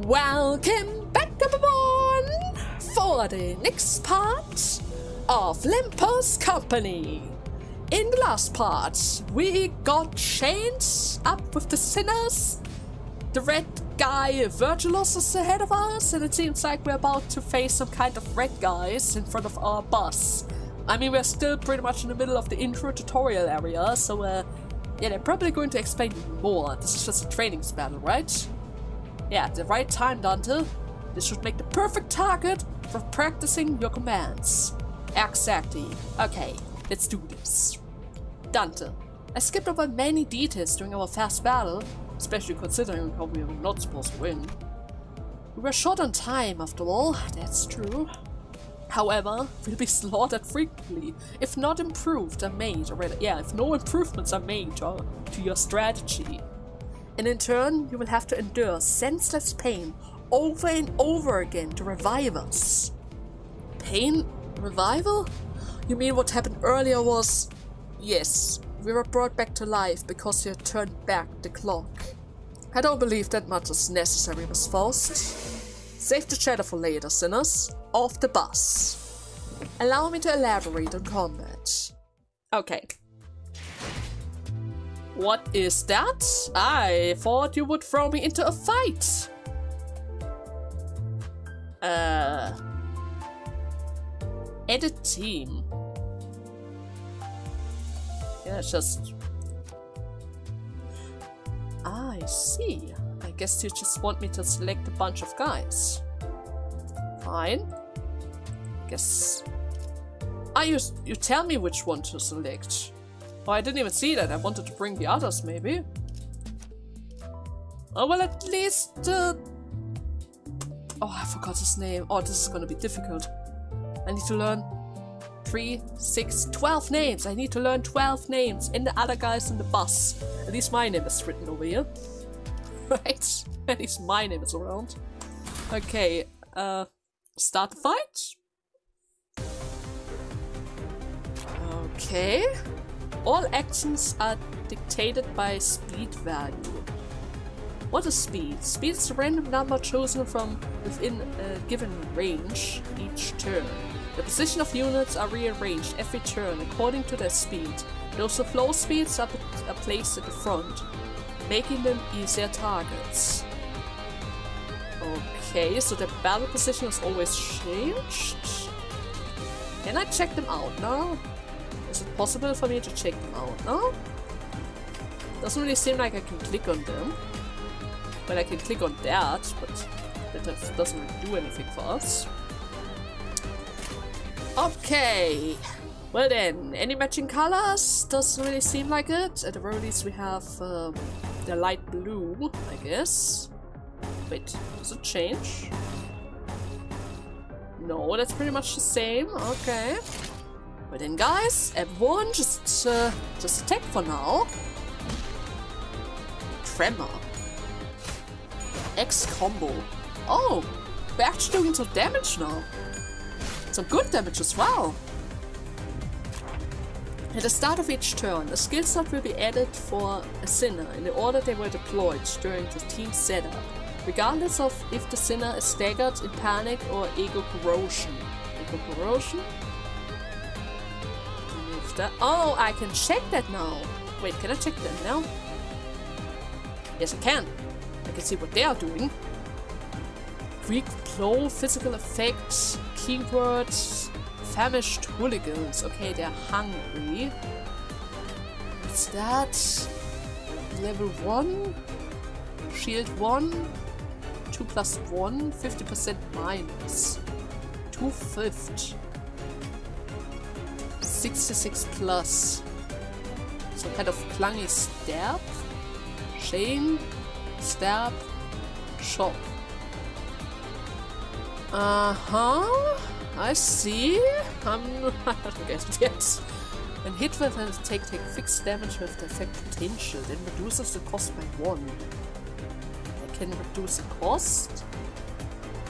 Welcome back everyone for the next part of Limbus Company. In the last part, we got chained up with the sinners. The red guy Virgilus is ahead of us, and it seems like we're about to face some kind of red guys in front of our boss. I mean, we're still pretty much in the middle of the intro tutorial area, so yeah, they're probably going to explain more. This is just a training battle, right? Yeah, at the right time, Dante. This should make the perfect target for practicing your commands. Exactly. Okay, let's do this. Dante, I skipped over many details during our fast battle, especially considering how we were not supposed to win. We were short on time, after all, that's true. However, we'll be slaughtered frequently, if not improved are made, or yeah, if no improvements are made to your strategy. And in turn, you will have to endure senseless pain over and over again to revive us. Pain? Revival? You mean what happened earlier was... Yes, we were brought back to life because you had turned back the clock. I don't believe that much is necessary, Miss Fausts. Save the chatter for later, sinners. Off the bus. Allow me to elaborate on combat. Okay. What is that? I thought you would throw me into a fight. Edit team. Yeah, just... I see. I guess you just want me to select a bunch of guys. Fine. Guess... Ah, you tell me which one to select. Oh, I didn't even see that. I wanted to bring the others, maybe. Oh, well, at least... Oh, I forgot his name. Oh, this is gonna be difficult. I need to learn 3, 6, 12 names. I need to learn 12 names. And the other guys in the bus. At least my name is written over here. Right? At least my name is around. Okay, start the fight. Okay. All actions are dictated by speed value. What is speed? Speed is a random number chosen from within a given range each turn. The position of units are rearranged every turn according to their speed. Those with low speeds are placed at the front, making them easier targets. Okay, so the battle position is always changed. Can I check them out now? Is it possible for me to check them out now? Doesn't really seem like I can click on them. Well, I can click on that, but that doesn't really do anything for us. Okay. Well then, any matching colors? Doesn't really seem like it. At the very least we have the light blue, I guess. Wait, does it change? No, that's pretty much the same. Okay. But then guys, everyone just attack for now. Tremor. X combo. Oh, we're actually doing some damage now. Some good damage as well. At the start of each turn, a skill slot will be added for a sinner in the order they were deployed during the team setup, regardless of if the sinner is staggered in panic or ego corrosion. Ego corrosion? Oh, I can check that now. Wait, can I check that now? Yes, I can. I can see what they are doing. Weak blow, physical effects, keywords, famished hooligans. Okay, they're hungry. What's that? Level 1? Shield 1? 2 plus 1? 50% minus. 2/5. 66 plus. Some kind of clungy stab? Chain? Stab? Shop. Uh-huh. I see. I don't get it yet. When hit with an attack, take fixed damage with the effect potential, then reduces the cost by 1. I can reduce the cost.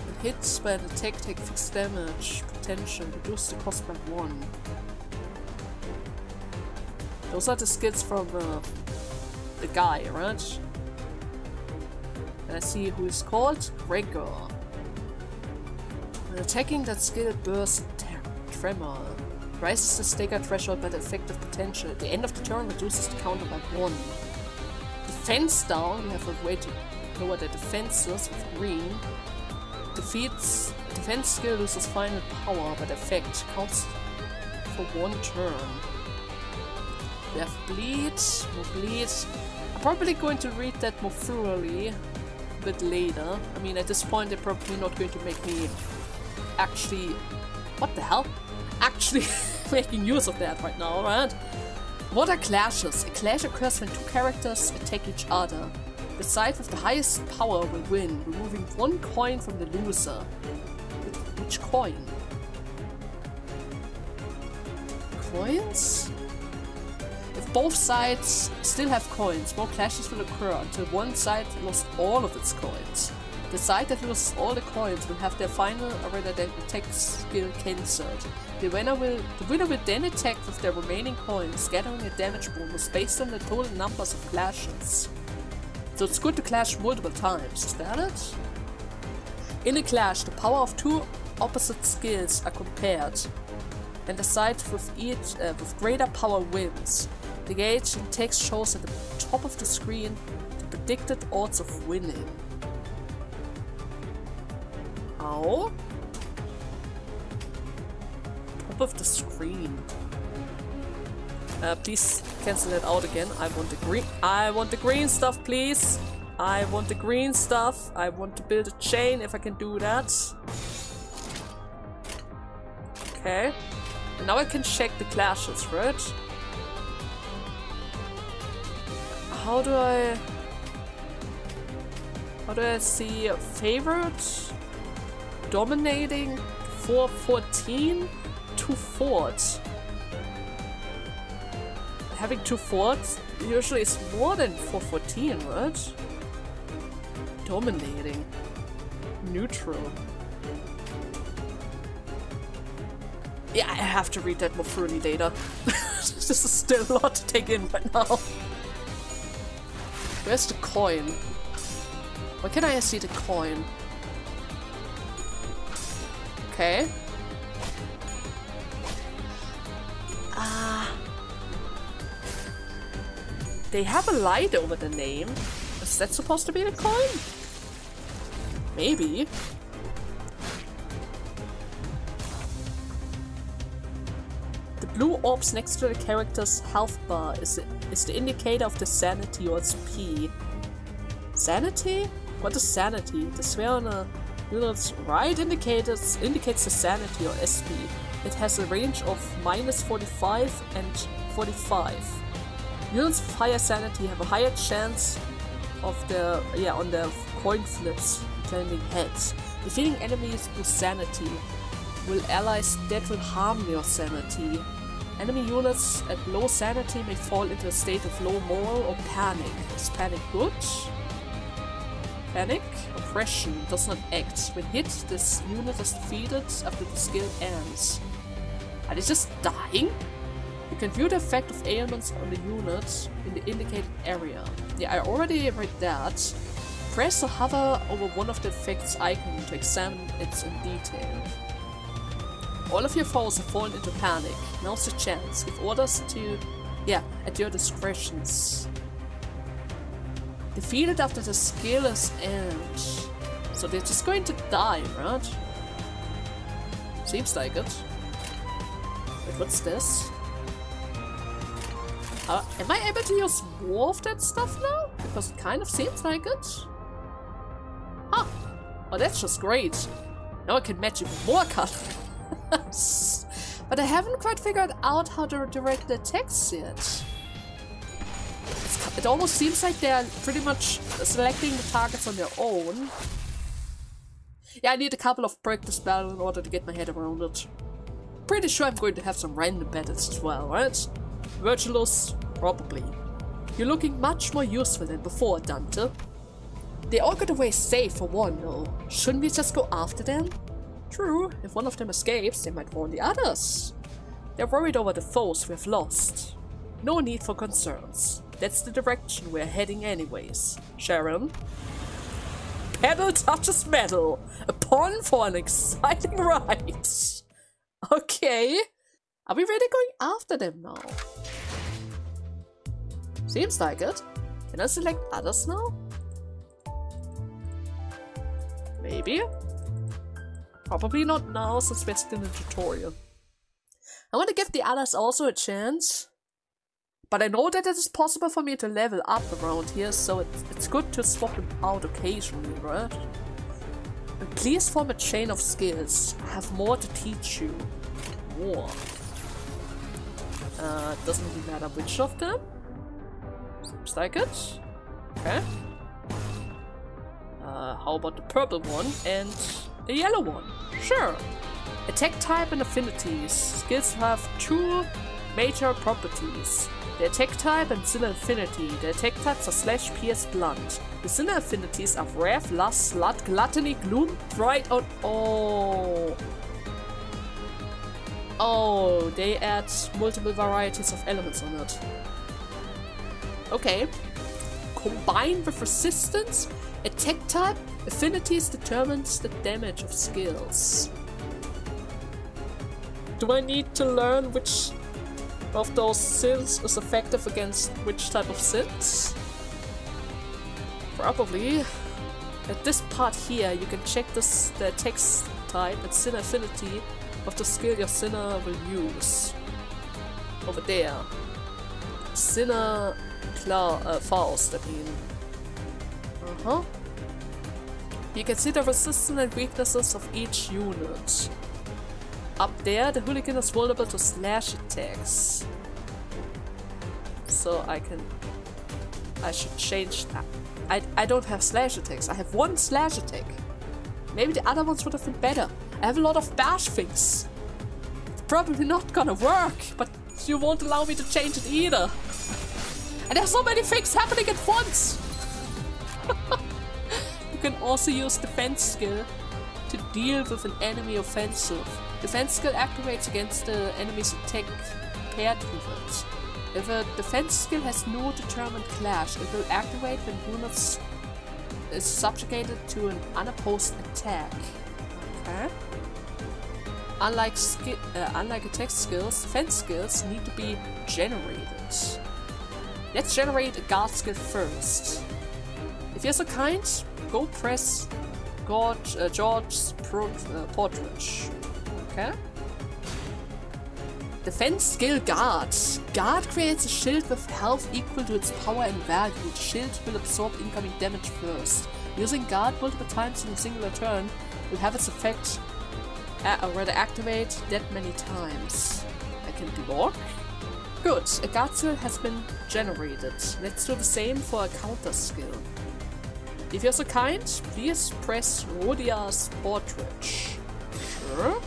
When hits by an attack, take fixed damage potential, reduce the cost by 1. Those are the skills from the guy, right? And I see who is called Gregor. When attacking that skill bursts tremor. Rises the stagger threshold by the effective potential. At the end of the turn, reduces the counter by 1. Defense down, we have a way to lower the defenses with green. Defeats defense skill loses final power, but effect counts for 1 turn. We have bleed, no bleed. I'm probably going to read that more thoroughly a bit later. I mean, at this point, they're probably not going to make me actually. What the hell? Actually making use of that right now, right? What are clashes? A clash occurs when 2 characters attack each other. The side with the highest power will win, removing 1 coin from the loser. Which coin? Coins? If both sides still have coins, more clashes will occur until one side lost all of its coins. The side that loses all the coins will have their final or rather their attack skill cancelled. The winner will then attack with their remaining coins, gathering a damage bonus based on the total numbers of clashes. So it's good to clash multiple times, is that it? In a clash, the power of 2 opposite skills are compared, and the side with greater power wins. The gauge in text shows at the top of the screen the predicted odds of winning. Ow. Top of the screen. Please cancel that out again. I want the green stuff, please. I want the green stuff. I want to build a chain if I can do that. Okay. And now I can check the clashes, right? How do I see a favorite? Dominating 414? 2 forts. Having 2 forts usually is more than 414, right? Dominating. Neutral. Yeah, I have to read that more thoroughly later. This is still a lot to take in right now. Where's the coin? Why can't I see the coin? Okay. They have a light over the name. Is that supposed to be the coin? Maybe. The blue orbs next to the character's health bar is the indicator of the sanity or SP. Sanity? What is sanity? The square on a unit's right indicates the sanity or SP. It has a range of -45 and 45. Units with higher sanity have a higher chance of on their coin flips claiming heads. Defeating enemies with sanity will allies that will harm your sanity. Enemy units at low sanity may fall into a state of low moral or panic. Is panic good? Panic? Oppression does not act. When hit, this unit is defeated after the skill ends. Are they just dying? You can view the effect of ailments on the unit in the indicated area. Yeah, I already read that. Press or hover over one of the effects icon to examine it in detail. All of your foes have fallen into panic. Now's the chance. Give orders to, at your discretions. Defeated after the skill is end. So they're just going to die, right? Seems like it. Wait, what's this? Am I able to use more of that stuff now? Because it kind of seems like it. Ah! Oh, that's just great. Now I can match even more colors. But I haven't quite figured out how to direct the attacks yet. It almost seems like they're pretty much selecting the targets on their own. Yeah, I need a couple of practice battles in order to get my head around it. Pretty sure I'm going to have some random battles as well, right? Virtuous? Probably. You're looking much more useful than before, Dante. They all got away safe for one, though. Shouldn't we just go after them? True, if one of them escapes, they might warn the others. They're worried over the foes we have lost. No need for concerns. That's the direction we're heading anyways. Sharon? pedal touches metal. A pun for an exciting ride. Okay. Are we really going after them now? Seems like it. Can I select others now? Maybe? Probably not now, since we're still in the tutorial. I want to give the others also a chance. But I know that it is possible for me to level up around here, so it's good to swap them out occasionally, right? And please form a chain of skills. I have more to teach you. More. Doesn't really matter which of them. Seems like it. Okay. How about the purple one and the yellow one? Sure. Attack type and affinities. Skills have 2 major properties. The attack type and sinner affinity. The attack types are slash, pierce, blunt. The sinner affinities are wrath, lust, slut, gluttony, gloom, pride, Oh, they add multiple varieties of elements on it. Okay. Combined with resistance, attack type, affinities determines the damage of skills. Do I need to learn which of those sins is effective against which type of sins? Probably. At this part here, you can check the attack type and sin affinity of the skill your sinner will use. Over there. Sinner Fausts, I mean. You can see the resistance and weaknesses of each unit. Up there, the hooligan is vulnerable to slash attacks. So I should change that. I don't have slash attacks. I have 1 slash attack. Maybe the other ones would have been better. I have a lot of bash things. It's probably not gonna work, but you won't allow me to change it either. And there's so many things happening at once! You can also use defense skill to deal with an enemy offensive. Defense skill activates against the enemy's attack paired with it. If a defense skill has no determined clash, it will activate when units is subjugated to an unopposed attack. Okay. Unlike attack skills, defense skills need to be generated. Let's generate a guard skill first. If you're so kind, go press George's portrait. Okay. Defense skill Guard. Guard creates a shield with health equal to its power and value. The shield will absorb incoming damage first. Using Guard multiple times in a singular turn will have its effect already activate that many times. I can block. Good, a Guard skill has been generated. Let's do the same for a counter skill. If you're so kind, please press Rodia's portrait. Sure.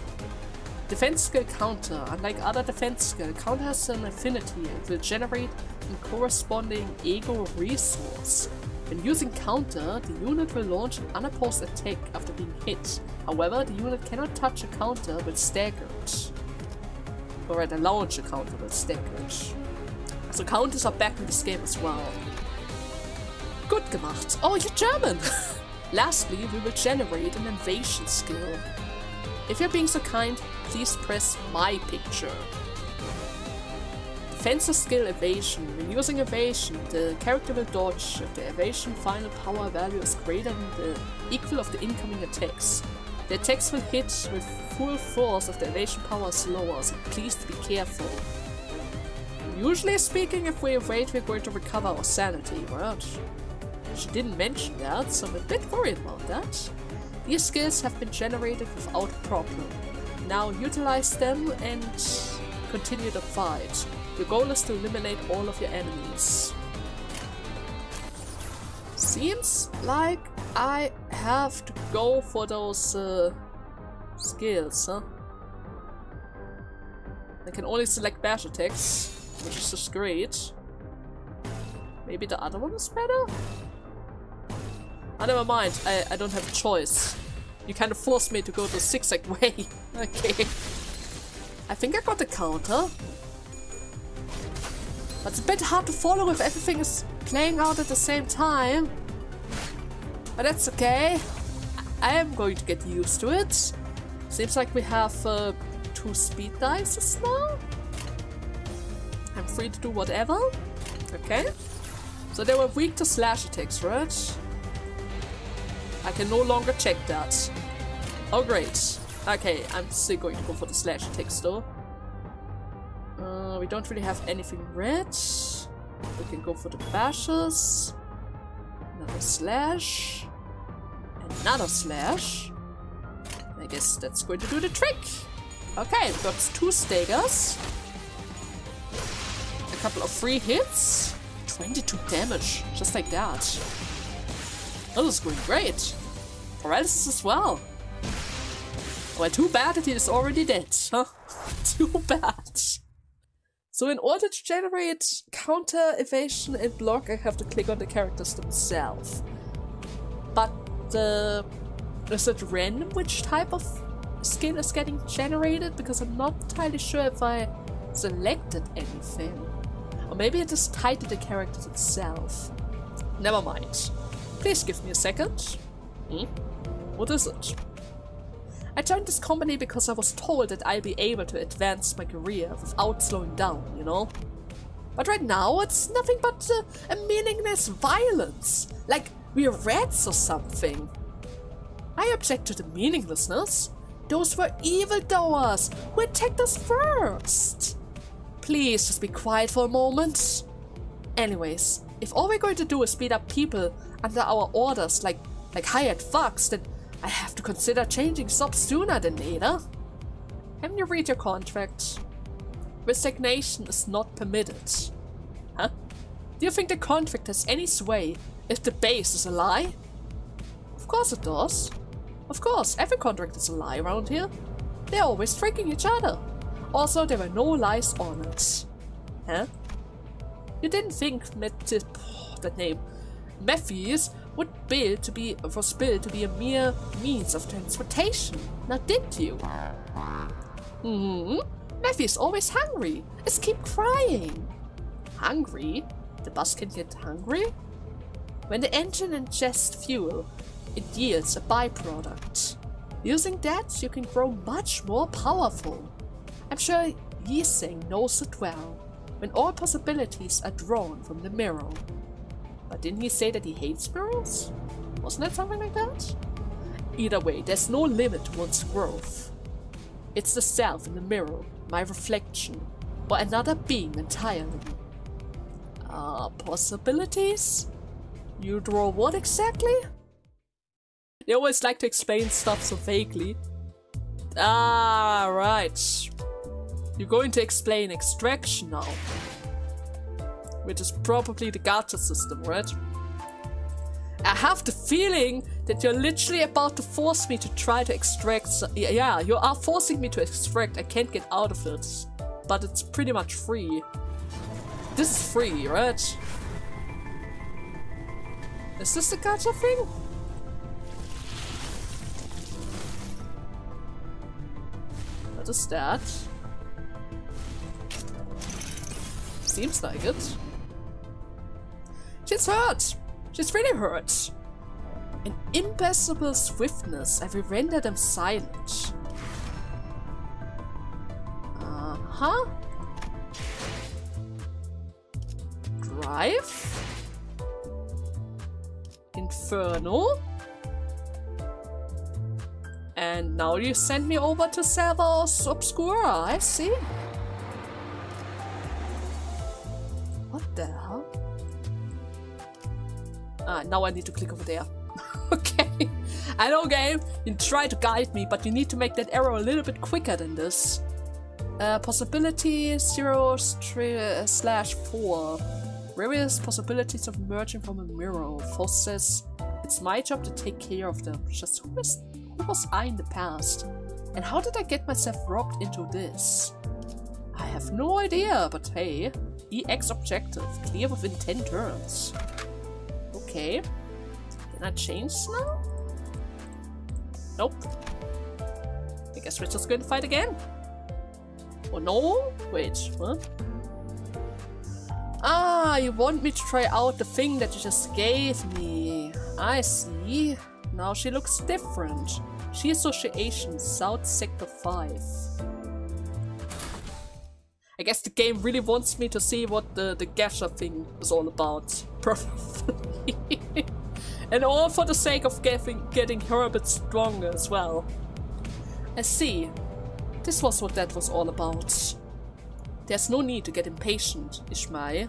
Defense skill counter. Unlike other defense skill, counter has an affinity and will generate a corresponding ego resource. When using counter, the unit will launch an unopposed attack after being hit. However, the unit cannot touch a counter when staggered. Or rather, launch a counter when staggered. So counters are back in this game as well. Good gemacht. Oh, you're German! Lastly, we will generate an invasion skill. If you're being so kind, please press my picture. Defensive skill evasion. When using evasion, the character will dodge if the evasion final power value is greater than the equal of the incoming attacks. The attacks will hit with full force if the evasion power is lower, so please be careful. Usually speaking, if we evade, we're going to recover our sanity, right? She didn't mention that, so I'm a bit worried about that. These skills have been generated without problem. Now utilize them and continue the fight. Your goal is to eliminate all of your enemies. Seems like I have to go for those skills, huh? I can only select bash attacks, which is just great. Maybe the other one is better? Oh, never mind. I don't have a choice. You kind of forced me to go the zigzag way. Okay. I think I got the counter. But it's a bit hard to follow if everything is playing out at the same time. But that's okay. I am going to get used to it. Seems like we have 2 speed dice now. I'm free to do whatever. Okay. So they were weak to slash attacks, right? I can no longer check that. Oh great. Okay, I'm still going to go for the slash attacks though. We don't really have anything red. We can go for the bashes. Another slash. Another slash. I guess that's going to do the trick. Okay, we've got 2 staggers. A couple of free hits. 22 damage, just like that. Oh, this is going great. Paralysis as well. Well, too bad that he is already dead. Huh? Too bad. So in order to generate counter, evasion and block, I have to click on the characters themselves. But is it random which type of skill is getting generated? Because I'm not entirely sure if I selected anything. Or maybe it is tied to the characters itself. Never mind. Please give me a second. What is it? I joined this company because I was told that I'll be able to advance my career without slowing down, you know? But right now it's nothing but a meaningless violence. Like we're rats or something. I object to the meaninglessness. Those were evildoers who attacked us first. Please just be quiet for a moment. Anyways, if all we're going to do is beat up people under our orders like hired Fausts, then I have to consider changing jobs sooner than later. Haven't you read your contract? Resignation is not permitted. Huh? Do you think the contract has any sway if the base is a lie? Of course it does. Of course, every contract is a lie around here. They're always tricking each other. Also, there were no lies on it. Huh? You didn't think that name Matthews was built to be a mere means of transportation. Now did you? Matthew's always hungry. Just keep crying. Hungry? The bus can get hungry? When the engine ingests fuel, it yields a byproduct. Using that, you can grow much more powerful. I'm sure Yiseng knows it well, when all possibilities are drawn from the mirror. But didn't he say that he hates mirrors? Wasn't that something like that? Either way, there's no limit to one's growth. It's the self in the mirror, my reflection, or another being entirely. Possibilities? You draw what exactly? They always like to explain stuff so vaguely. Ah, right. You're going to explain extraction now. Which is probably the gacha system, right? I have the feeling that you're literally about to force me to try to extract. Yeah, you are forcing me to extract. I can't get out of it. But it's pretty much free. This is free, right? Is this the gacha thing? What is that? Seems like it. She's hurt! She's really hurt! An impassable swiftness, I will render them silent. Uh-huh. Drive? Inferno? And now you send me over to Servos Obscura, I see. What the hell? Now I need to click over there. Okay. I know, game, you try to guide me, but you need to make that arrow a little bit quicker than this. Possibility 0/4. Various possibilities of emerging from a mirror. Fausts says, it's my job to take care of them. Just who was I in the past? And how did I get myself roped into this? I have no idea, but hey. EX objective. Clear within 10 turns. Okay. Can I change now? Nope. I guess we're just going to fight again. Oh no? Wait, what? Ah, you want me to try out the thing that you just gave me. I see. see. Now she looks different. She Association, South Sector 5. I guess the game really wants me to see what the Gasha thing is all about. Probably. And all for the sake of getting her a bit stronger as well. I see. This was what that was all about. There's no need to get impatient, Ishmael.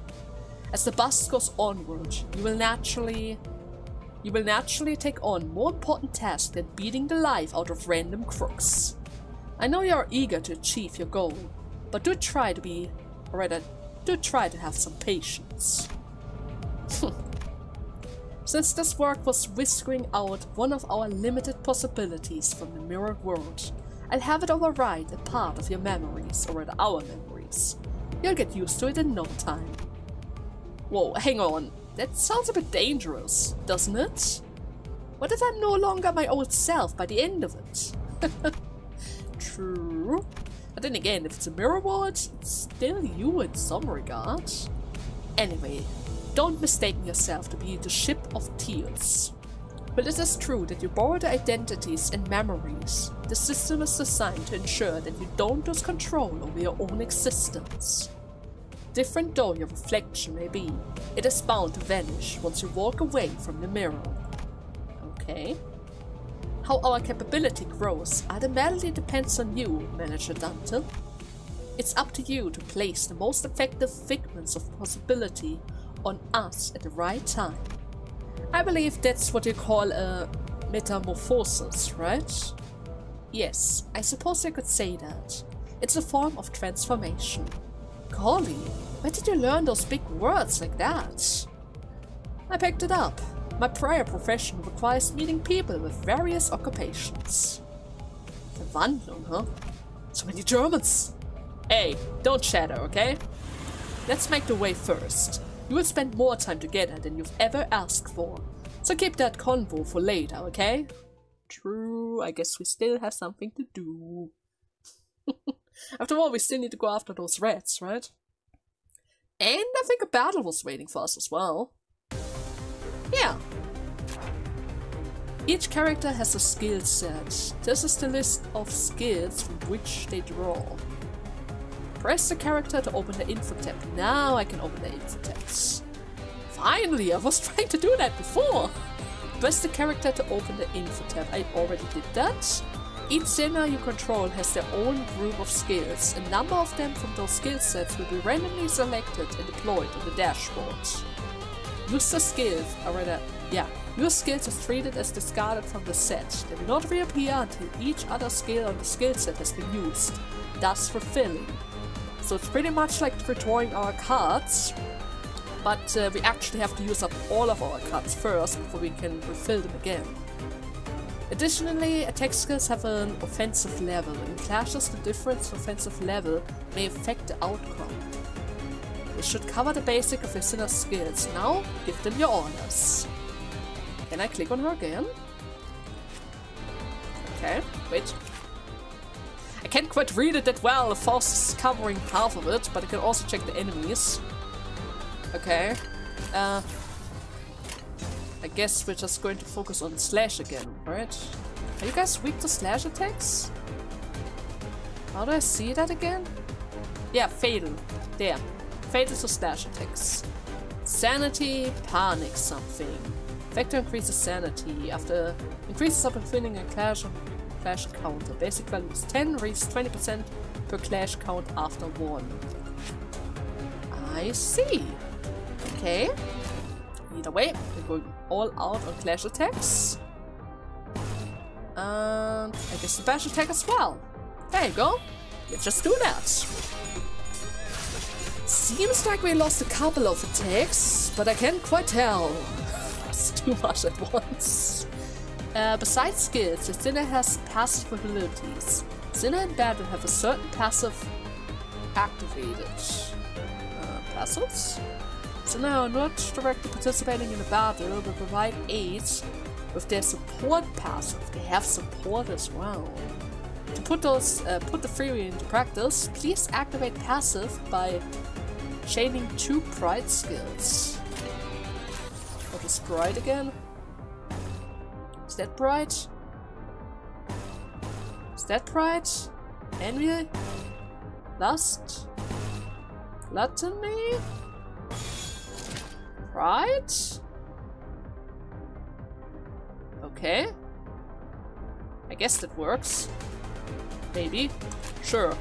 As the bus goes onward, you will naturally take on more important tasks than beating the life out of random crooks. I know you are eager to achieve your goal, but do try to have some patience. Since this work was whiskering out one of our limited possibilities from the mirrored world, I'll have it override a part of your memories, or rather our memories. You'll get used to it in no time. Whoa, hang on. That sounds a bit dangerous, doesn't it? What if I'm no longer my old self by the end of it? True. But then again, if it's a mirror world, it's still you in some regard. Anyway, don't mistake yourself to be the ship of tears. But it is true that you borrow the identities and memories. The system is designed to ensure that you don't lose control over your own existence. Different though your reflection may be, it is bound to vanish once you walk away from the mirror. Okay. How our capability grows ultimately depends on you, Manager Dante. It's up to you to place the most effective figments of possibility on us at the right time. I believe that's what you call a metamorphosis, right? Yes, I suppose I could say that. It's a form of transformation. Golly, where did you learn those big words like that? I picked it up. My prior profession requires meeting people with various occupations. Verwandlung, huh? So many Germans! Hey, don't chatter, okay? Let's make the way first. You will spend more time together than you've ever asked for. So keep that convo for later, okay? True, I guess we still have something to do. After all, we still need to go after those rats, right? And I think a battle was waiting for us as well. Yeah. Each character has a skill set. This is the list of skills from which they draw. Press the character to open the info tab. Now I can open the info tabs. Finally, I was trying to do that before. Press the character to open the info tab. I already did that. Each sinner you control has their own group of skills. A number of them from those skill sets will be randomly selected and deployed on the dashboard. Use skills are treated as discarded from the set. They will not reappear until each other skill on the skill set has been used, thus fulfilling. So it's pretty much like redrawing our cards, but we actually have to use up all of our cards first before we can refill them again. Additionally, attack skills have an offensive level. In clashes, the difference offensive level may affect the outcome. This should cover the basic of listener's skills. Now, give them your orders. Can I click on her again? Okay, wait. I can't quite read it that well. Fausts is covering half of it, but I can also check the enemies. Okay. I guess we're just going to focus on slash again, right? Are you guys weak to slash attacks? How do I see that again? Yeah, fatal. There. Fatal to slash attacks. Sanity, panic something. Factor increases sanity. After increases upon winning a clash counter. Basic value is 10, raises 20% per clash count after 1. I see. Okay. Either way, we're going all out on clash attacks. And I guess the bash attack as well. There you go. Let's just do that. Seems like we lost a couple of attacks, but I can't quite tell. It's too much at once. Besides skills, the Sinner has passive abilities. Sinner and battle have a certain passive activated. Passives? Sinner are not directly participating in the battle, but provide aid with their support passive. They have support as well. To put the theory into practice, please activate passive by chaining 2 pride skills. What is pride again? Is that bright? Is that bright? Envy? Lust? Gluttony? Pride? Okay. I guess that works. Maybe. Sure.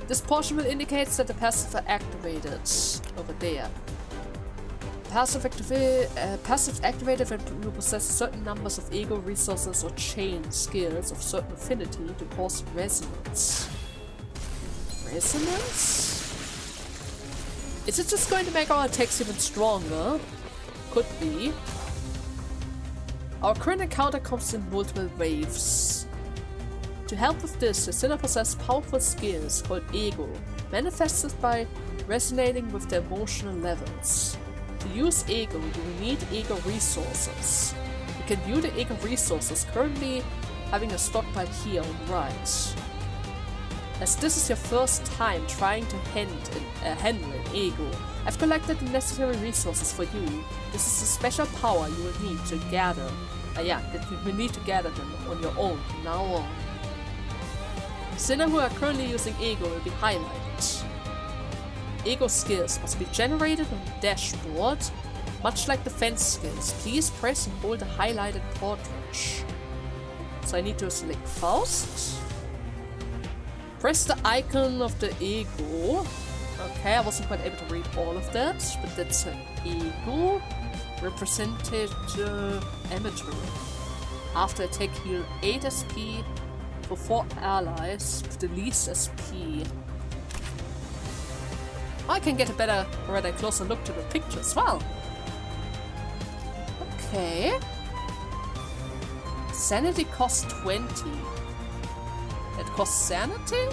This portion will indicate that the passive are activated over there. Passive activated when you possess certain numbers of ego resources or chain skills of certain affinity to cause resonance. Resonance? Is it just going to make our attacks even stronger? Could be. Our current encounter comes in multiple waves. To help with this, the sinner possesses powerful skills called ego, manifested by resonating with the emotional levels. To use ego, you will need ego resources. You can view the ego resources currently having a stockpile here on the right. As this is your first time trying to handle an ego, I've collected the necessary resources for you. This is a special power you will need to gather. That you will need to gather them on your own from now on. Sinners who are currently using ego will be highlighted. Ego skills must be generated on the dashboard, much like defense skills. Please press and hold the highlighted portrait. So I need to select Fausts. Press the icon of the ego. Okay, I wasn't quite able to read all of that, but that's an ego. Represented amateur. After attack, heal 8 SP for 4 allies with the least SP. I can get a better, or rather closer look to the picture as well. Okay. Sanity costs 20. It costs sanity?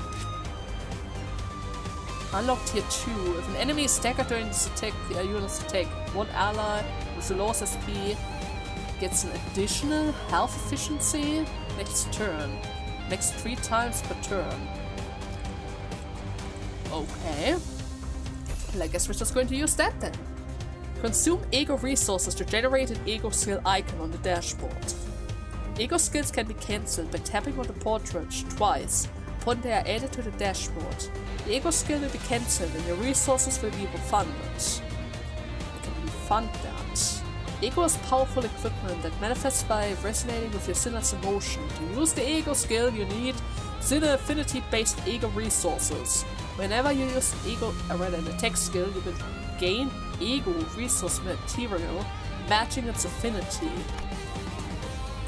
Unlocked here too. If an enemy is staggered during this attack, the unit's attack, one ally with the lowest SP gets an additional health efficiency next turn. Next 3 times per turn. Okay. Well, I guess we're just going to use that then. Consume ego resources to generate an ego skill icon on the dashboard. Ego skills can be cancelled by tapping on the portrait twice upon they are added to the dashboard. The ego skill will be cancelled and your resources will be refunded. You can refund that. Ego is powerful equipment that manifests by resonating with your sinner's emotion. To use the ego skill, you need sinner affinity-based ego resources. Whenever you use an attack skill, you will gain ego resource material matching its affinity.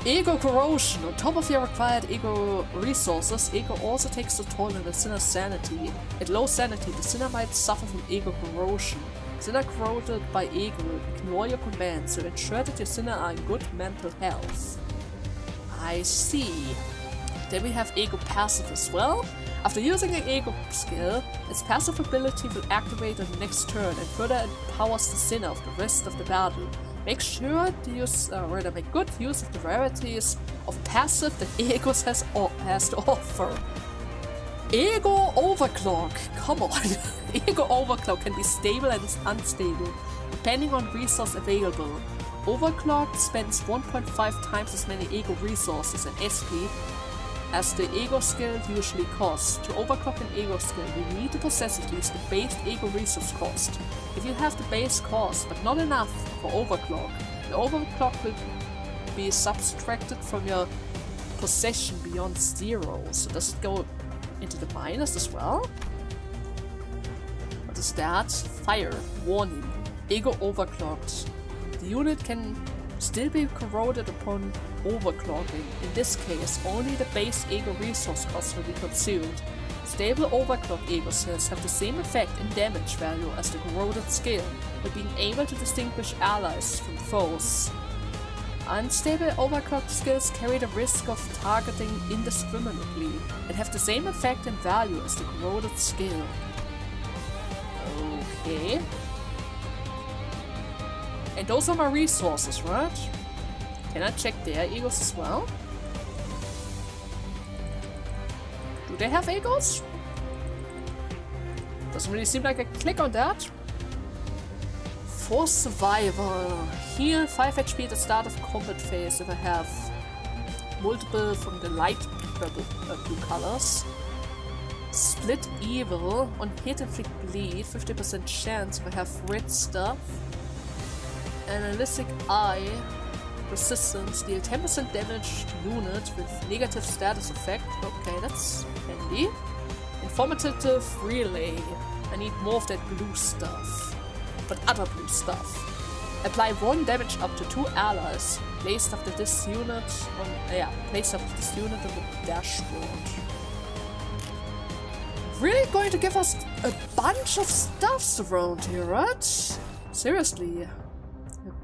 Ego corrosion. On top of your required ego resources, ego also takes a toll on the sinner's sanity. At low sanity, the sinner might suffer from ego corrosion. Sinner corroded by ego will ignore your commands to ensure that your sinner are in good mental health. I see. Then we have ego passive as well. After using an ego skill, its passive ability will activate on the next turn and further empowers the sinner of the rest of the battle. Make sure to use, make good use of the rarities of passive that Egos has to offer. Ego Overclock! Come on! Ego Overclock can be stable and unstable, depending on resource available. Overclock spends 1.5 times as many ego resources and SP as the ego skill usually costs. To overclock an ego skill, you need to possess at least the base ego resource cost. If you have the base cost, but not enough for overclock, the overclock will be subtracted from your possession beyond 0. So does it go into the minus as well? What is that? Fire. Warning. Ego overclocked. The unit can still be corroded upon overclocking. In this case, only the base ego resource cost will be consumed. Stable overclock ego cells have the same effect in damage value as the corroded skill, but being able to distinguish allies from foes. Unstable overclocked skills carry the risk of targeting indiscriminately and have the same effect and value as the corroded skill. Okay. And those are my resources, right? Can I check their egos as well? Do they have egos? Doesn't really seem like I click on that. For survival, heal 5 HP at the start of combat phase if I have multiple from the light purple, blue colors. Split evil, on hit inflict bleed, 50% chance if I have red stuff. Analytic eye, resistance, deal 10% damage to unit with negative status effect. Okay, that's handy. Informative relay, I need more of that blue stuff. But other blue stuff. Apply 1 damage up to 2 allies. Placed after this unit on placed after this unit on the dashboard. Really going to give us a bunch of stuffs around here, right? Seriously. A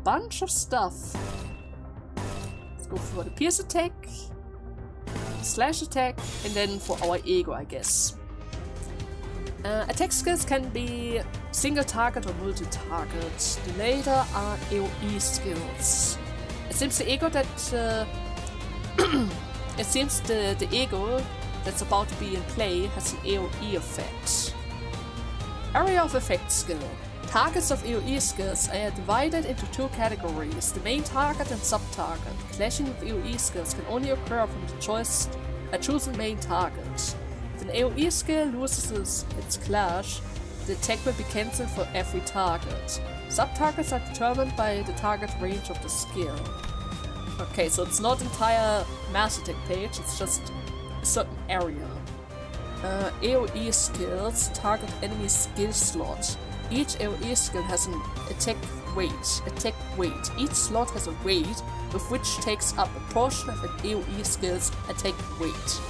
bunch of stuff. Let's go for the pierce attack, slash attack, and then for our ego, I guess. Attack skills can be single target or multi-target. The later are AoE skills. It seems the ego that the ego that's about to be in play has an AoE effect. Area of effect skill. Targets of AoE skills are divided into 2 categories, the main target and sub-target. Clashing with AoE skills can only occur from the chosen main target. If an AoE skill loses its clash, the attack will be cancelled for every target. Sub-targets are determined by the target range of the skill. Okay, so it's not entire mass attack page, it's just a certain area. AoE skills target enemy skill slot. Each AoE skill has an attack weight. Each slot has a weight with which takes up a portion of an AoE skill's attack weight.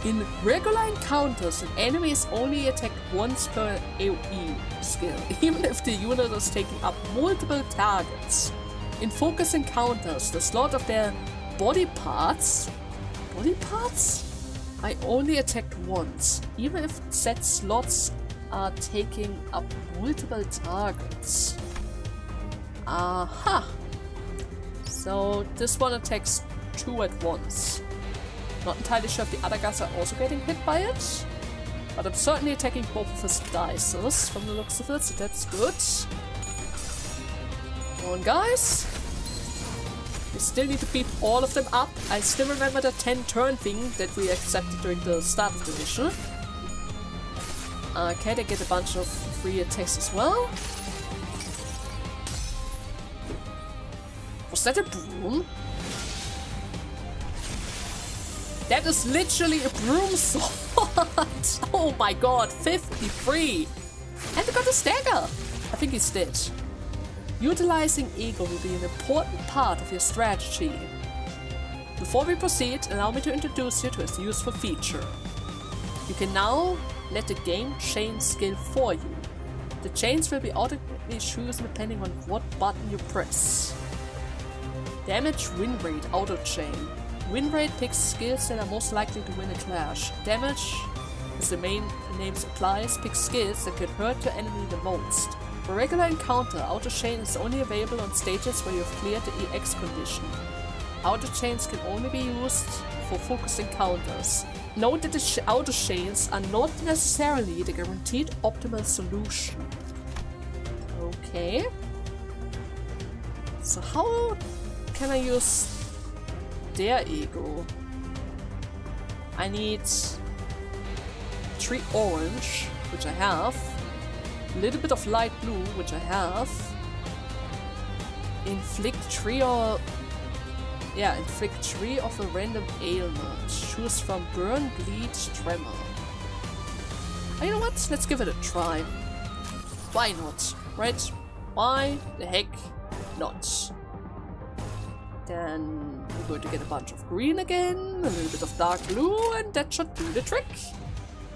In regular encounters, an enemy is only attacked once per AoE skill, even if the unit is taking up multiple targets. In focus encounters, the slot of their body parts are only attacked once, even if said slots are taking up multiple targets. Aha! So this one attacks 2 at once. Not entirely sure if the other guys are also getting hit by it, but I'm certainly attacking both of his dices from the looks of it, so that's good. Come on, guys. We still need to beat all of them up. I still remember the 10 turn thing that we accepted during the start of the mission. Okay, they get a bunch of free attacks as well. Was that a broom? That is literally a broom sword! Oh my god, 53! And we got a stagger! I think he's dead. Utilizing ego will be an important part of your strategy. Before we proceed, allow me to introduce you to its useful feature. You can now let the game chain skill for you. The chains will be automatically chosen depending on what button you press. Damage win rate auto chain. Win rate picks skills that are most likely to win a clash. Damage, as the main name implies, picks skills that can hurt your enemy the most. For regular encounter, auto chain is only available on stages where you have cleared the EX condition. Auto chains can only be used for focused encounters. Note that the auto chains are not necessarily the guaranteed optimal solution. Okay. So how can I use their ego? I need 3 orange, which I have. A little bit of light blue, which I have. Inflict 3 of a random ailment. Choose from burn, bleed, tremor. Oh, you know what? Let's give it a try. Why not? Right? Why the heck not? Then we're going to get a bunch of green again, a little bit of dark blue, and that should do the trick.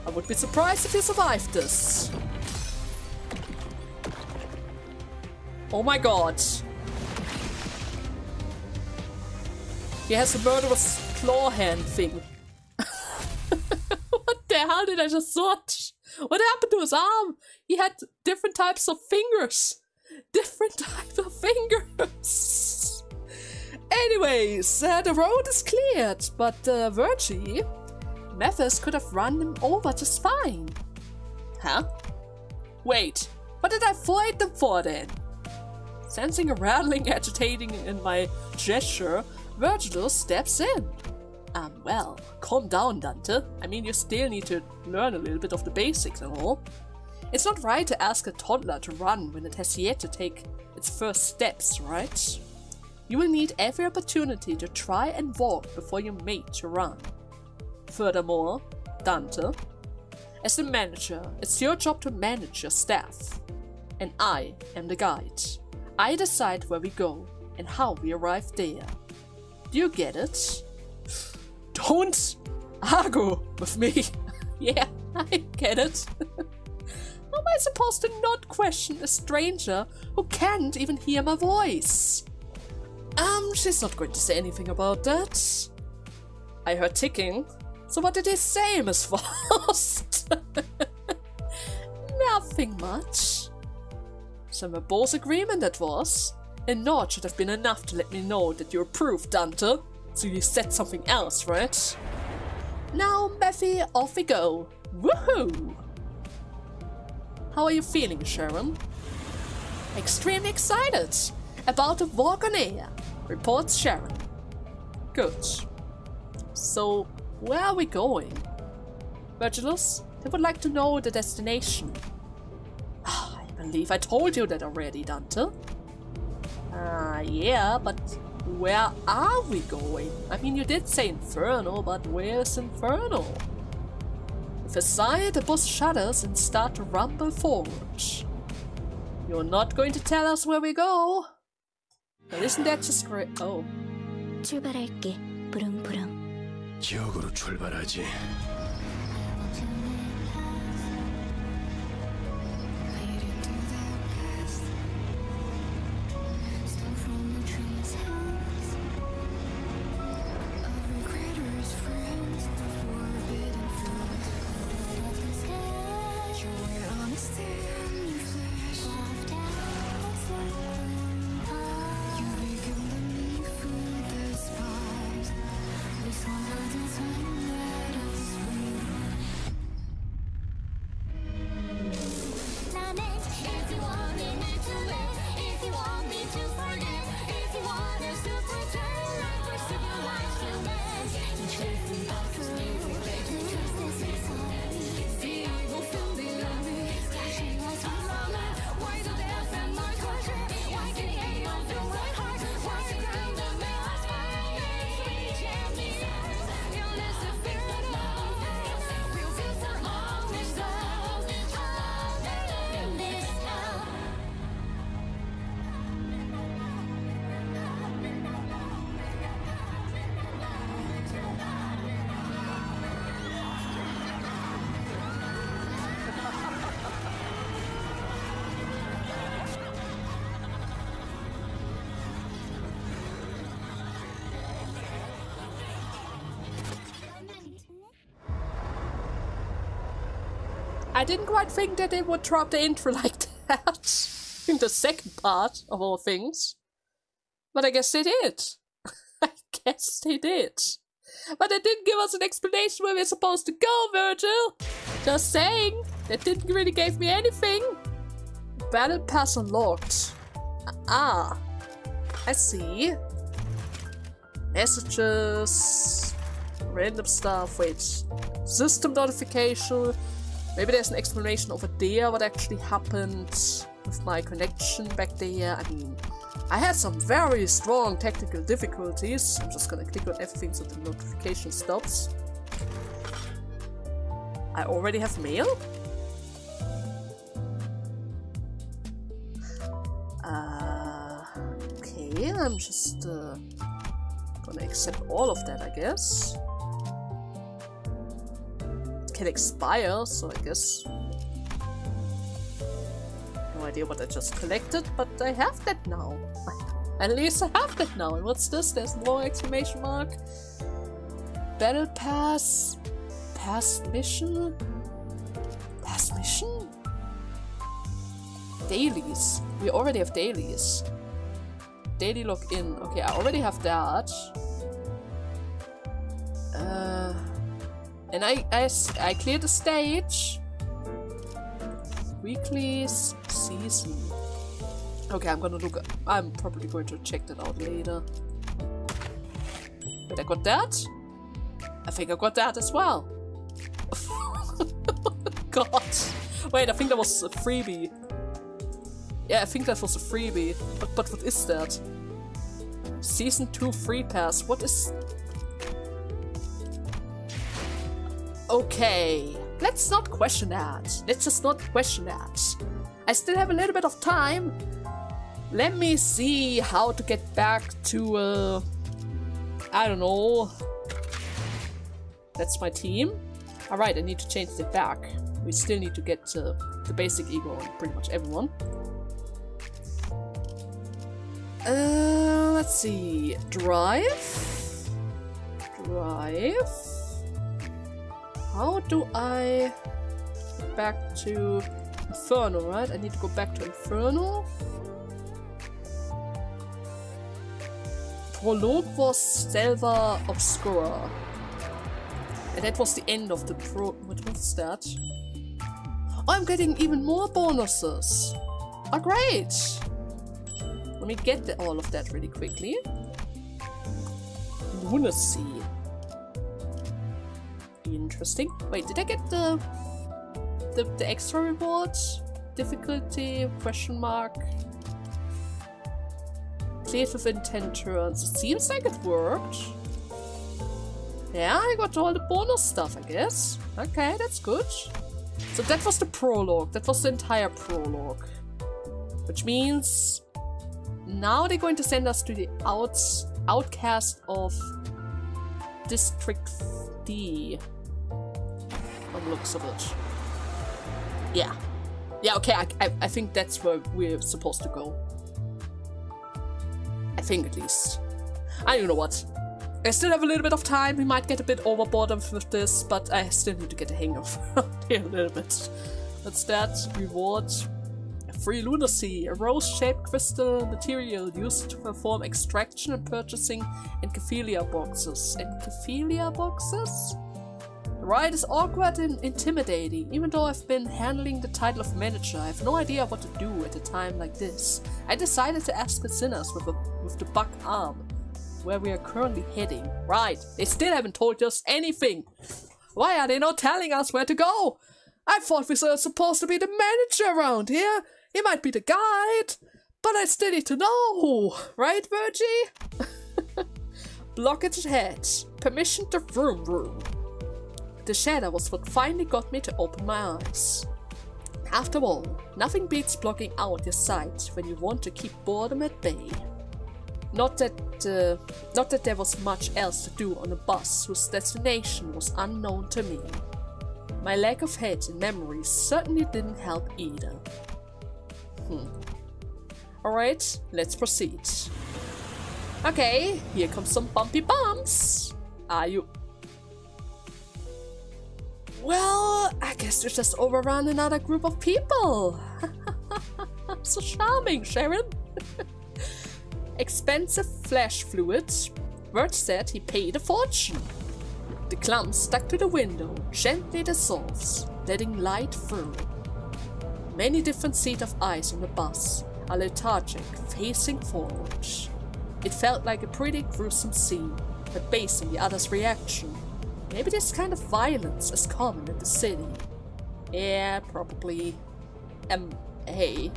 I would be surprised if you survived this. Oh my god. He has a murderous claw hand thing. What the hell did I just watch? What happened to his arm? He had different types of fingers. Different types of fingers. Anyways, the road is cleared, but Virgie, Mathis could have run him over just fine. Huh? Wait, what did I fight them for then? Sensing a rattling agitating in my gesture, Virgilus steps in. Well, calm down, Dante. I mean, you still need to learn a little bit of the basics and all. It's not right to ask a toddler to run when it has yet to take its first steps, right? You will need every opportunity to try and walk before you're made to run. Furthermore, Dante, as the manager, it's your job to manage your staff. And I am the guide. I decide where we go and how we arrive there. Do you get it? Don't argue with me. Yeah, I get it. How am I supposed to not question a stranger who can't even hear my voice? She's not going to say anything about that. I heard ticking. So what did he say, Miss Fausts? Nothing much. Some verbose agreement that was. A nod should have been enough to let me know that you approved, Dante. So you said something else, right? Now, Matthew, off we go. Woohoo! How are you feeling, Sharon? Extremely excited. About to walk on air, reports Sharon. Good. So, where are we going? Virgilus, they would like to know the destination. I believe I told you that already, Dante. Yeah, but where are we going? I mean, you did say Inferno, but where's Inferno? With a sigh, the bus shudders and start to rumble forward. You're not going to tell us where we go? But isn't that just great? Oh. 출발할게. 부릉부릉. 지역으로 출발하지. I didn't quite think that they would drop the intro like that in the second part of all things. But I guess they did. I guess they did. But they didn't give us an explanation where we're supposed to go, Virgil. Just saying. That didn't really give me anything. Battle pass unlocked. Ah. I see. Messages. Random stuff. Wait. System notification. Maybe there's an explanation over there what actually happened with my connection back there. I mean, I had some very strong technical difficulties. I'm just gonna click on everything so the notification stops. I already have mail? Okay, I'm just gonna accept all of that, I guess. Can expire, so I guess no idea what I just collected, but I have that now. At least I have that now. And what's this? There's no exclamation mark. Battle pass. Past mission. Past mission. Dailies. We already have dailies. Daily login. Okay, I already have that. And I cleared the stage. Weekly season. Okay, I'm probably going to check that out later. But I got that. I think I got that as well. God. Wait, I think that was a freebie. Yeah, I think that was a freebie. But what is that? Season 2 free pass. What is... Okay. Let's not question that. Let's just not question that. I still have a little bit of time. Let me see how to get back to, I don't know. That's my team. Alright, I need to change it back. We still need to get the basic ego on pretty much everyone. Let's see. Drive. How do I get back to Inferno, right? I need to go back to Inferno. Prologue was Selva Obscura. And that was the end of the what was that? Oh, I'm getting even more bonuses! Oh, great! Let me get all of that really quickly. Lunacy. Interesting. Wait, did I get the extra reward? Difficulty? Question mark? Cleared within 10 turns. It seems like it worked. Yeah, I got all the bonus stuff, I guess. Okay, that's good. So that was the prologue. That was the entire prologue. Which means now they're going to send us to the outcast of District D. By the looks of it. Yeah. Yeah, okay, I think that's where we're supposed to go. I think at least. I don't know what. I still have a little bit of time. We might get a bit overboard with this, but I still need to get the hang of it a little bit. What's that? Reward. Free lunacy. A rose-shaped crystal material used to perform extraction and purchasing Encyphelia boxes. Encyphelia boxes? The ride is awkward and intimidating. Even though I've been handling the title of manager, I have no idea what to do at a time like this. I decided to ask the sinners with the buck arm where we are currently heading. Right, they still haven't told us anything. Why are they not telling us where to go? I thought we were supposed to be the manager around here. He might be the guide, but I still need to know. Right, Virgie? Blockage ahead. Permission to vroom vroom. The shadow was what finally got me to open my eyes. After all, nothing beats blocking out your sight when you want to keep boredom at bay. Not that there was much else to do on a bus whose destination was unknown to me. My lack of head and memory certainly didn't help either. Alright, let's proceed. Okay, here comes some bumpy bumps. Are you... Well, I guess you just overrun another group of people. So charming, Sharon. Expensive flash fluid. Word said he paid a fortune. The clump stuck to the window gently dissolves, letting light through. Many different sets of eyes on the bus are lethargic, facing forward. It felt like a pretty gruesome scene, but based on the other's reaction, maybe this kind of violence is common in the city. Yeah, probably. Hey.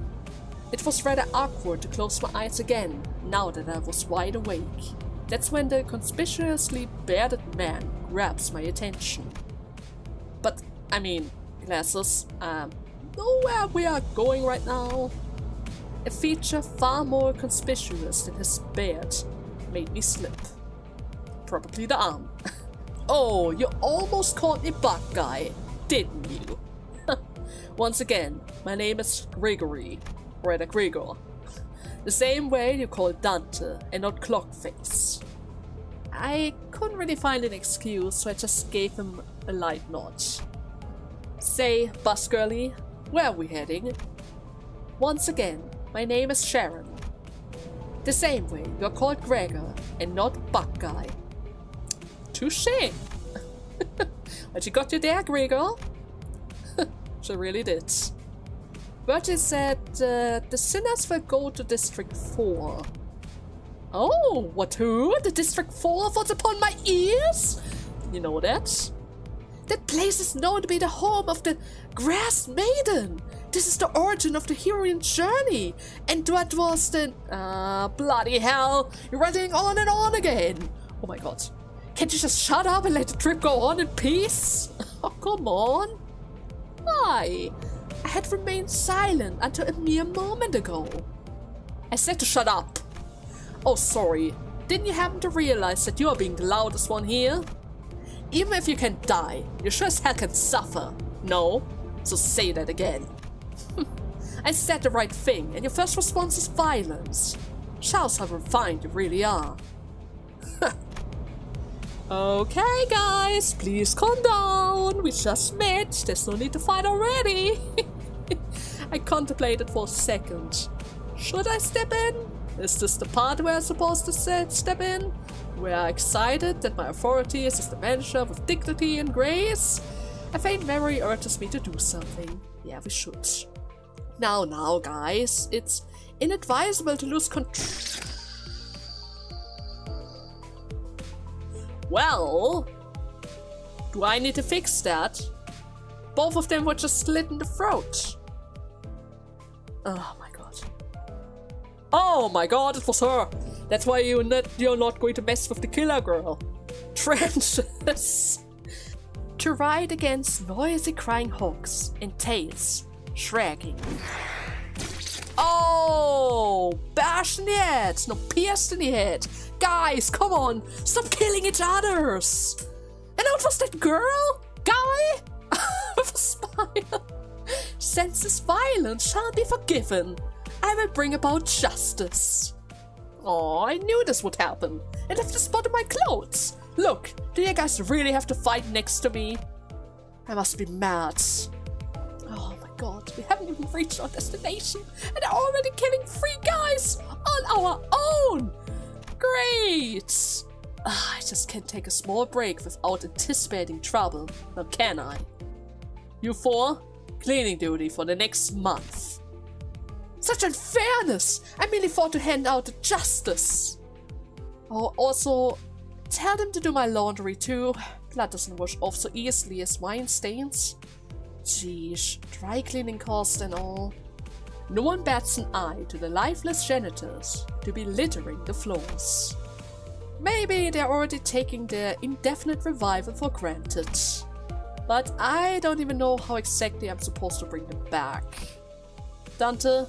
It was rather awkward to close my eyes again, now that I was wide awake. That's when the conspicuously bearded man grabs my attention. But, I mean, glasses, know where we are going right now? A feature far more conspicuous than his beard made me slip. Probably the arm. Oh, you almost called me Buck Guy, didn't you? Once again, my name is Gregory, rather Gregor. The same way you call Dante and not Clockface. I couldn't really find an excuse, so I just gave him a light nod. Say, bus girlie, where are we heading? Once again, my name is Sharon. The same way you're called Gregor and not Buck Guy. Touché! But she got you there, Gregor. She really did. Bertie said the sinners will go to District 4. Oh, what who? The District 4 falls upon my ears? You know that? That place is known to be the home of the Grass Maiden. This is the origin of the heroine journey. And that was the... bloody hell. You're running on and on again. Oh my god. Can't you just shut up and let the trip go on in peace? Oh, come on. Why? I had remained silent until a mere moment ago. I said to shut up. Oh, sorry. Didn't you happen to realize that you're being the loudest one here? Even if you can die, you sure as hell can suffer. No? So say that again. I said the right thing, and your first response is violence. Shows how refined you really are. Okay, guys, please calm down. We just met. There's no need to fight already. I contemplated for a second. Should I step in? Is this the part where I'm supposed to step in? Where I'm excited that my authority is as the manager with dignity and grace? A faint memory urges me to do something. Yeah, we should. Now, guys, it's inadvisable to lose control. Well, do I need to fix that? Both of them were just slit in the throat. Oh my god. Oh my god, it was her! That's why you're not going to mess with the killer girl. Trenches! To ride against noisy crying hawks and tails, shrieking. Oh! Bash in the head! No, pierced in the head! Guys, come on! Stop killing each others! And it was that girl? Guy? With a smile. Senseless violence shall be forgiven. I will bring about justice. Oh, I knew this would happen. It left a spot on my clothes. Look, do you guys really have to fight next to me? I must be mad. Oh my god, we haven't even reached our destination and they're already killing 3 guys on our own! Great! I just can't take a small break without anticipating trouble, now can I? You 4, cleaning duty for the next month. Such unfairness! I merely thought to hand out justice. Oh, also, tell them to do my laundry too. Blood doesn't wash off so easily as wine stains. Geesh, dry cleaning costs and all. No one bats an eye to the lifeless janitors to be littering the floors. Maybe they're already taking their indefinite revival for granted. But I don't even know how exactly I'm supposed to bring them back. Dante,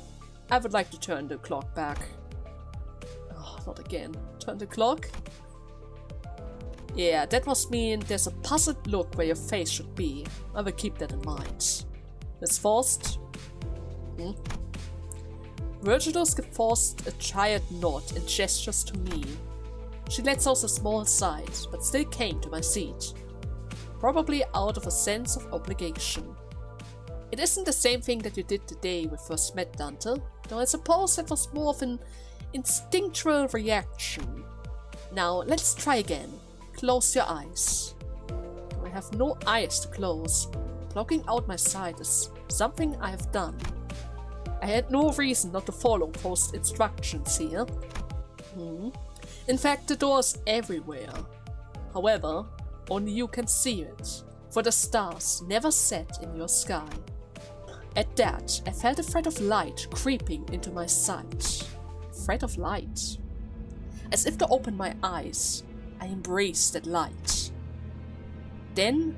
I would like to turn the clock back. Oh, not again. Turn the clock? Yeah, that must mean there's a puzzled look where your face should be. I will keep that in mind. Miss Fausts? Virgilus gives Fausts a giant nod and gestures to me. She lets out a small sigh, but still came to my seat. Probably out of a sense of obligation. It isn't the same thing that you did the day we first met, Dante, though I suppose that was more of an instinctual reaction. Now, let's try again. Close your eyes. I have no eyes to close. Blocking out my sight is something I have done. I had no reason not to follow post instructions here. In fact, the door is everywhere. However, only you can see it, for the stars never set in your sky. At that, I felt a thread of light creeping into my sight. Thread of light. As if to open my eyes, I embraced that light. Then,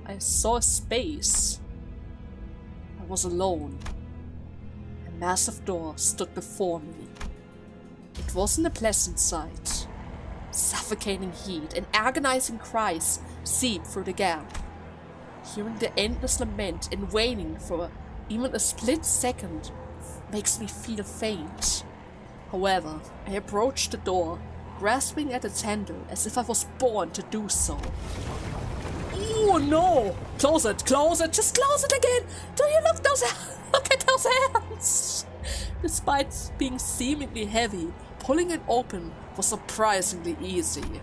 I saw a space. I was alone. A massive door stood before me. It wasn't a pleasant sight. Suffocating heat and agonizing cries seeped through the gap. Hearing the endless lament and wailing for even a split second makes me feel faint. However, I approached the door, grasping at its handle as if I was born to do so. Oh no! Close it, just close it again! Do you look at those hands? Despite being seemingly heavy, pulling it open was surprisingly easy.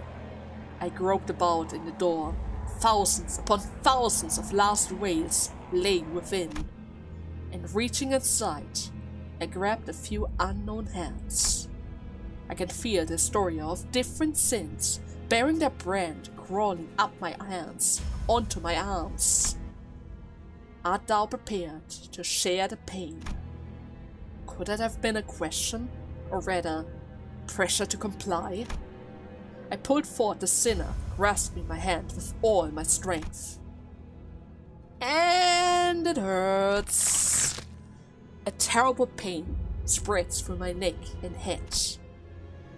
I groped about in the door. Thousands upon thousands of last wails lay within. and reaching inside, I grabbed a few unknown hands. I can feel the story of different sins bearing their brand crawling up my hands onto my arms. Art thou prepared to share the pain? Could that have been a question, or rather, pressure to comply? I pulled forth the sinner, grasping my hand with all my strength. And it hurts. A terrible pain spreads through my neck and head.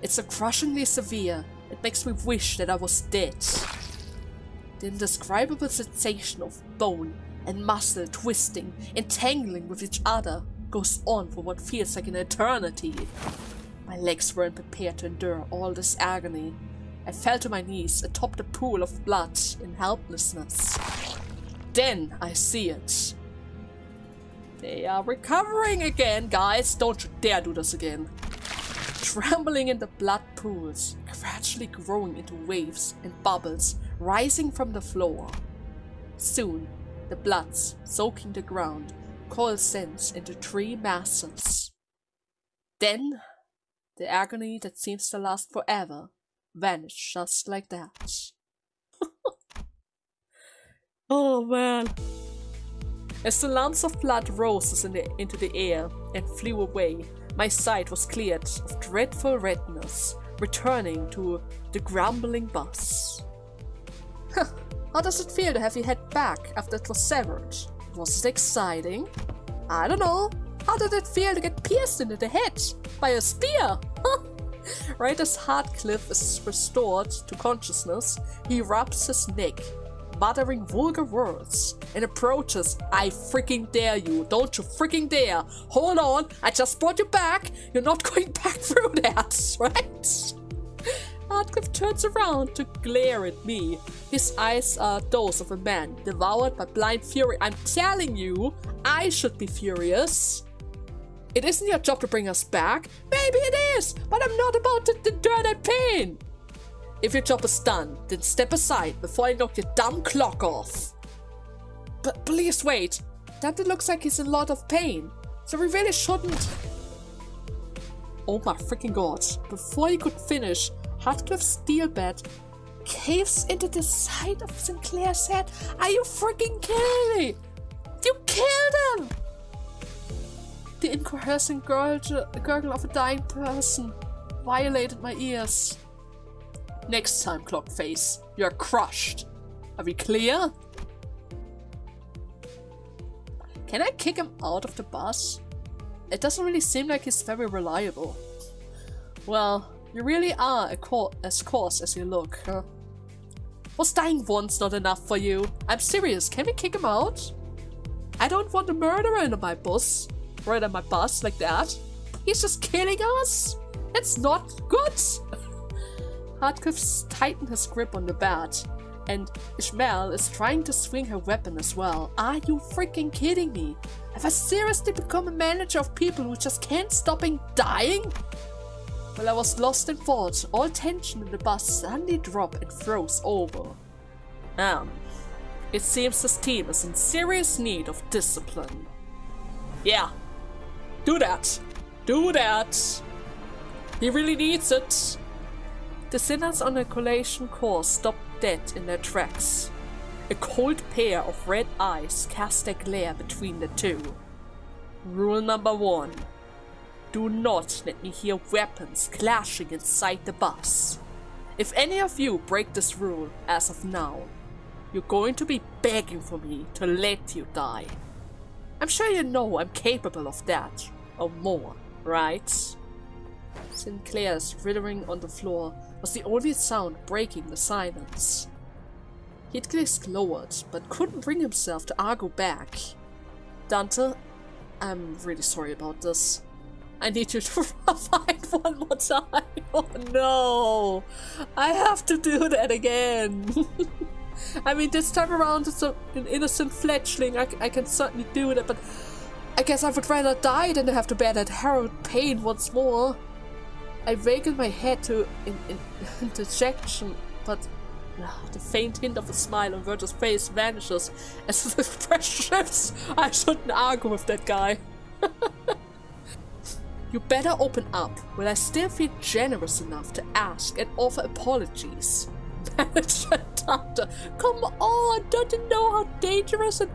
It's so crushingly severe, it makes me wish that I was dead. The indescribable sensation of bone and muscle twisting, entangling with each other, goes on for what feels like an eternity. My legs weren't prepared to endure all this agony. I fell to my knees atop the pool of blood in helplessness. Then I see it. They are recovering again, guys. Don't you dare do this again. Trembling in the blood pools, gradually growing into waves and bubbles rising from the floor. Soon, the blood's soaking the ground, coalescence into 3 masses. Then, the agony that seems to last forever vanished just like that. Oh man. As the lumps of blood rose into the air and flew away, my sight was cleared of dreadful redness, returning to the grumbling buzz. How does it feel to have your head back after it was severed? Was it exciting? I don't know. How did it feel to get pierced into the head by a spear? Right as HEATCLIFF is restored to consciousness, he rubs his neck, muttering vulgar words, and approaches. I freaking dare you. Don't you freaking dare. Hold on. I just brought you back. You're not going back through that, right? HEATCLIFF turns around to glare at me. His eyes are those of a man devoured by blind fury. I'm telling you, I should be furious. It isn't your job to bring us back. Maybe it is, but I'm not about to endure that pain. If your job is done, then step aside before I knock your dumb clock off. But please wait. Dante looks like he's in a lot of pain, so we really shouldn't. Oh my freaking god. Before he could finish, HEATCLIFF's steel bat caves into the side of Sinclair's head. Are you freaking kidding me? You killed him! The incoherent gurgle of a dying person violated my ears. Next time, Clockface, you're crushed. Are we clear? Can I kick him out of the bus? It doesn't really seem like he's very reliable. Well, you really are as coarse as you look, huh? Was dying once not enough for you? I'm serious, can we kick him out? I don't want a murderer in my bus. Right on my bus like that. He's just killing us. It's not good. HEATCLIFF tightened his grip on the bat, and Ishmael is trying to swing her weapon as well. Are you freaking kidding me? Have I seriously become a manager of people who just can't stop dying? Well, I was lost in thought. All tension in the bus suddenly dropped and froze over. It seems this team is in serious need of discipline. Yeah. Do that! Do that! He really needs it! The sinners on the collision course stopped dead in their tracks. A cold pair of red eyes cast their glare between the two. Rule number 1. Do not let me hear weapons clashing inside the bus. If any of you break this rule as of now, you're going to be begging for me to let you die. I'm sure you know I'm capable of that, or more, right? Sinclair's writhing on the floor was the only sound breaking the silence. Heathcliff glowered, but couldn't bring himself to argue back. Dante, I'm really sorry about this. I need you to fight one more time. Oh no! I have to do that again. I mean, this time around it's an innocent fledgling. I can certainly do that, but I guess I would rather die than to have to bear that harrowed pain once more. I waggled my head to interjection, but The faint hint of a smile on Virgil's face vanishes as his expression shifts. I shouldn't argue with that guy. You better open up. Will I still feel generous enough to ask and offer apologies? Manager Doctor, come on! Don't you know how dangerous and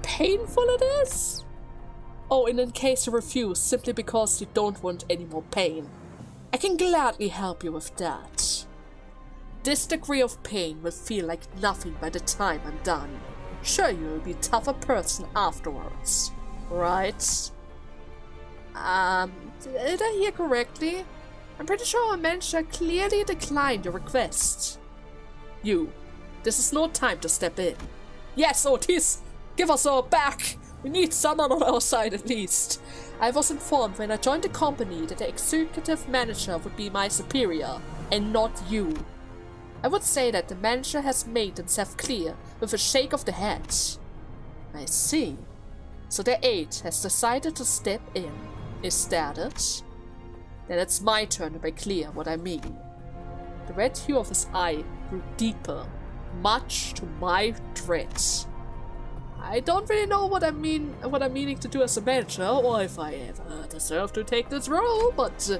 painful it is? Oh, and in case you refuse simply because you don't want any more pain, I can gladly help you with that. This degree of pain will feel like nothing by the time I'm done. Sure, you'll be a tougher person afterwards, right? Did I hear correctly? I'm pretty sure our manager clearly declined your request. You, this is no time to step in. Yes, Otis, give us our back. We need someone on our side at least. I was informed when I joined the company that the executive manager would be my superior, and not you. I would say that the manager has made himself clear with a shake of the head. I see. So the aide has decided to step in. Is that it? Then it's my turn to make clear what I mean. The red hue of his eye grew deeper, much to my dread. I don't really know what I'm meaning to do as a manager, or if I ever deserve to take this role, but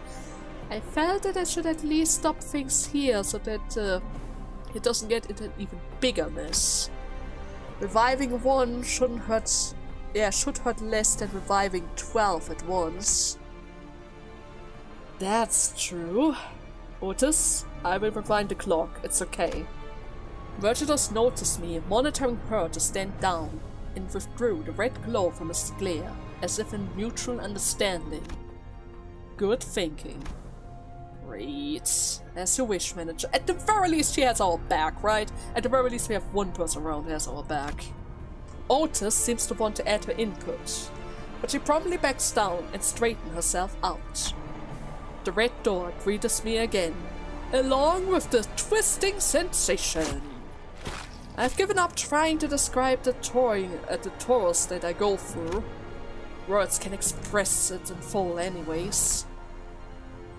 I felt that I should at least stop things here so that it doesn't get into an even bigger mess. Reviving one shouldn't hurt. Yeah, should hurt less than reviving 12 at once. That's true. Otis, I will rewind the clock. It's okay. Virgilus noticed me, monitoring her to stand down, and withdrew the red glow from his glare, as if in mutual understanding. Good thinking. Great. As you wish, manager. At the very least she has our back, right? At the very least we have one person around who has our back. Otis seems to want to add her input, but she promptly backs down and straightens herself out. The red door greets me again, along with the twisting sensation. I've given up trying to describe the tours that I go through. Words can express it in full anyways.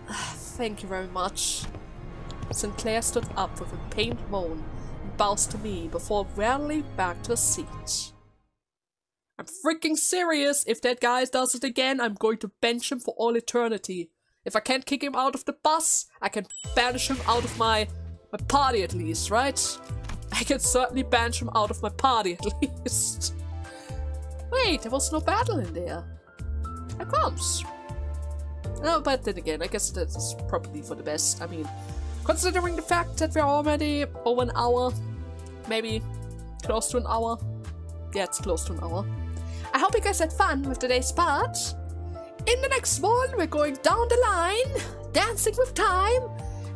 Thank you very much. Sinclair stood up with a pained moan and bows to me before rallying back to a seat. I'm freaking serious. If that guy does it again, I'm going to bench him for all eternity. If I can't kick him out of the bus, I can banish him out of my party at least, right? I can certainly banish him out of my party at least. Wait, there was no battle in there. Here comes. Oh, but then again, I guess that is probably for the best. I mean, considering the fact that we're already over an hour, maybe close to an hour. Yeah, it's close to an hour. I hope you guys had fun with today's part. In the next one, we're going down the line, dancing with time.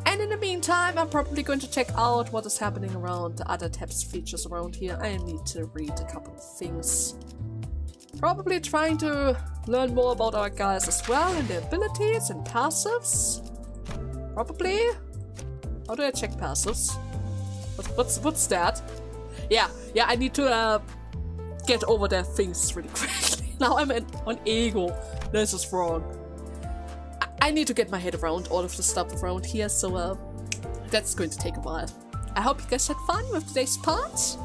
And in the meantime, I'm probably going to check out what is happening around the other tabs features around here. I need to read a couple of things. Probably trying to learn more about our guys as well and their abilities and passives. Probably. How do I check passives? What's that? Yeah, I need to get over their things really quickly. Now I'm on ego. This is wrong. I need to get my head around all of the stuff around here, so that's going to take a while. I hope you guys had fun with today's part,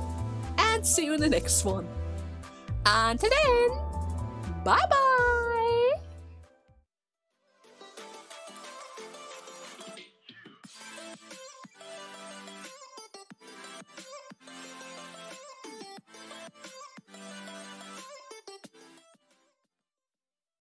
and see you in the next one. Until then, bye bye!